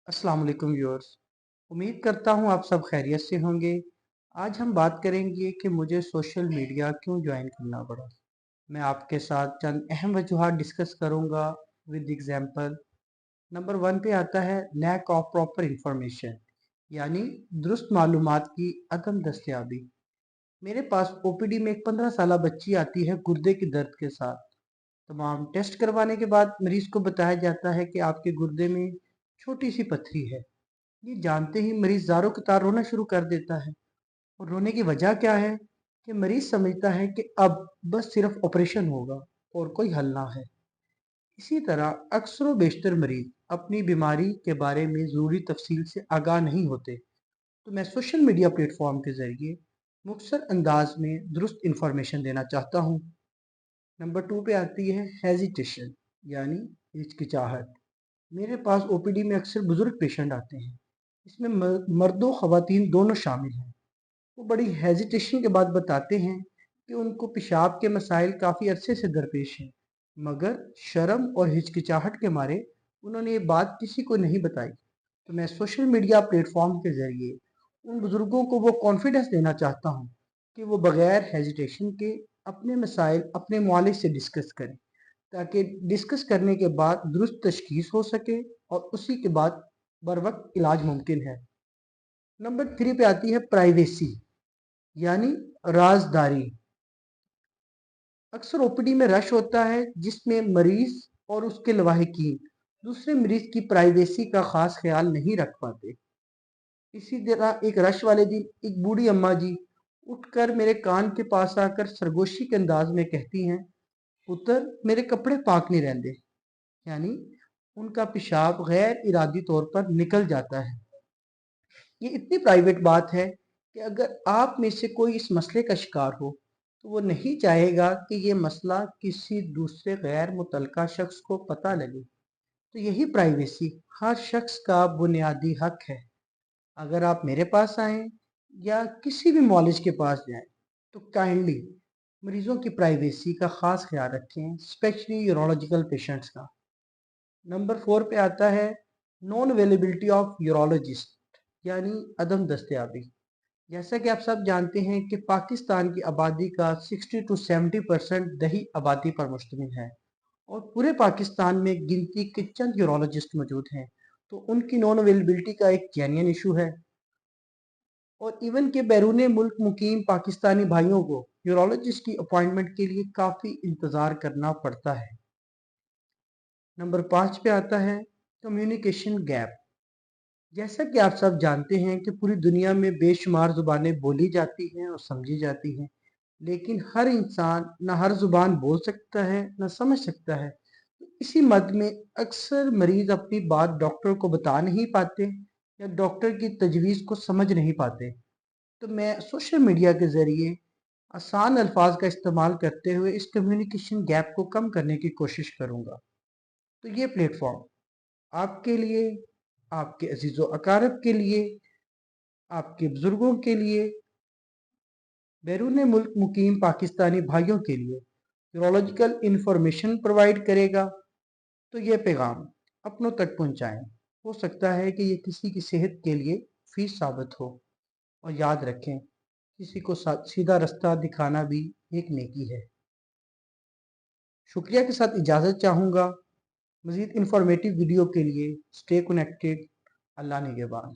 अस्सलाम वालेकुम व्यूअर्स। उम्मीद करता हूँ आप सब खैरियत से होंगे। आज हम बात करेंगे कि मुझे सोशल मीडिया क्यों ज्वाइन करना पड़ा। मैं आपके साथ चंद अहम वजूहात डिस्कस करूँगा विद एग्जांपल। नंबर 1 पे आता है लैक ऑफ प्रॉपर इंफॉर्मेशन, यानी दुरुस्त मालूमात की अदम दस्तयाबी। मेरे पास ओपीडी में एक 15 साल बच्ची आती है गुर्दे के दर्द के साथ। तमाम टेस्ट करवाने के बाद मरीज को बताया जाता है कि आपके गुर्दे में छोटी सी पथरी है। ये जानते ही मरीज ज़ारों कतार रोना शुरू कर देता है। और रोने की वजह क्या है कि मरीज समझता है कि अब बस सिर्फ ऑपरेशन होगा और कोई हल ना है। इसी तरह अक्सर व बेशतर मरीज अपनी बीमारी के बारे में ज़रूरी तफसील से आगाह नहीं होते। तो मैं सोशल मीडिया प्लेटफॉर्म के ज़रिए मुख्तसर अंदाज में दुरुस्त इंफॉर्मेशन देना चाहता हूँ। नंबर 2 पे आती है हेजिटेशन, यानी हिचकिचाहट। मेरे पास ओपीडी में अक्सर बुजुर्ग पेशेंट आते हैं। इसमें मर्दों ख़वातीन दोनों शामिल हैं। वो बड़ी हेजिटेशन के बाद बताते हैं कि उनको पेशाब के मसाइल काफ़ी अरसे से दरपेश हैं, मगर शर्म और हिचकिचाहट के मारे उन्होंने ये बात किसी को नहीं बताई। तो मैं सोशल मीडिया प्लेटफॉर्म के ज़रिए उन बुज़ुर्गों को वो कॉन्फिडेंस देना चाहता हूँ कि वो बग़ैर हेजिटेशन के अपने मसाइल अपने मुआलिज से डिस्कस करें, ताकि डिस्कस करने के बाद दुरुस्त तशखीस हो सके और उसी के बाद बर वक्त इलाज मुमकिन है। नंबर 3 पे आती है प्राइवेसी, यानी राजदारी। अक्सर ओपीडी में रश होता है जिसमें मरीज और उसके लवाहिकीन दूसरे मरीज की प्राइवेसी का खास ख्याल नहीं रख पाते। इसी तरह एक रश वाले दिन एक बूढ़ी अम्मा जी उठकर मेरे कान के पास आकर सरगोशी के अंदाज में कहती हैं, पुत्र मेरे कपड़े पाक नहीं रहते। यानी उनका पेशाब गैर इरादी तौर पर निकल जाता है। ये इतनी प्राइवेट बात है कि अगर आप में से कोई इस मसले का शिकार हो तो वो नहीं चाहेगा कि ये मसला किसी दूसरे गैर मुतलका शख्स को पता लगे। तो यही प्राइवेसी हर शख्स का बुनियादी हक है। अगर आप मेरे पास आएँ या किसी भी मौलिज के पास जाएँ तो काइंडली मरीजों की प्राइवेसी का ख़ास ख्याल रखें, स्पेशली यूरोलॉजिकल पेशेंट्स का। नंबर 4 पे आता है नॉन अवेलेबिलिटी ऑफ यूरोलॉजिस्ट, यानी अदम दस्तयाबी। जैसा कि आप सब जानते हैं कि पाकिस्तान की आबादी का 60 टू 70% दही आबादी पर मुश्तमिल है और पूरे पाकिस्तान में गिनती के चंद यूरोलॉजिस्ट मौजूद हैं। तो उनकी नॉन अवेलेबिलिटी का एक जेन्युइन इशू है। और इवन के बैरून मुल्क मुकीम पाकिस्तानी भाइयों को यूरोलॉजिस्ट की अपॉइंटमेंट के लिए काफ़ी इंतज़ार करना पड़ता है। नंबर 5 पे आता है कम्युनिकेशन गैप। जैसा कि आप सब जानते हैं कि पूरी दुनिया में बेशुमार ज़ुबानें बोली जाती हैं और समझी जाती हैं, लेकिन हर इंसान ना हर ज़ुबान बोल सकता है ना समझ सकता है। तो इसी मद में अक्सर मरीज़ अपनी बात डॉक्टर को बता नहीं पाते या डॉक्टर की तजवीज़ को समझ नहीं पाते। तो मैं सोशल मीडिया के ज़रिए आसान अल्फाज का इस्तेमाल करते हुए इस कम्युनिकेशन गैप को कम करने की कोशिश करूँगा। तो ये प्लेटफॉर्म आपके लिए, आपके अजीज़ व अकारब के लिए, आपके बुजुर्गों के लिए, बैरून मुल्क मुकीम पाकिस्तानी भाइयों के लिए यूरोलॉजिकल इंफॉर्मेशन प्रोवाइड करेगा। तो ये पैगाम अपनों तक पहुंचाएं। हो सकता है कि ये किसी की सेहत के लिए फीस साबित हो। और याद रखें, किसी को सीधा रास्ता दिखाना भी एक नेकी है। शुक्रिया के साथ इजाज़त चाहूँगा। मज़ीद इंफॉर्मेटिव वीडियो के लिए स्टे कनेक्टेड। अल्लाह निगहबान।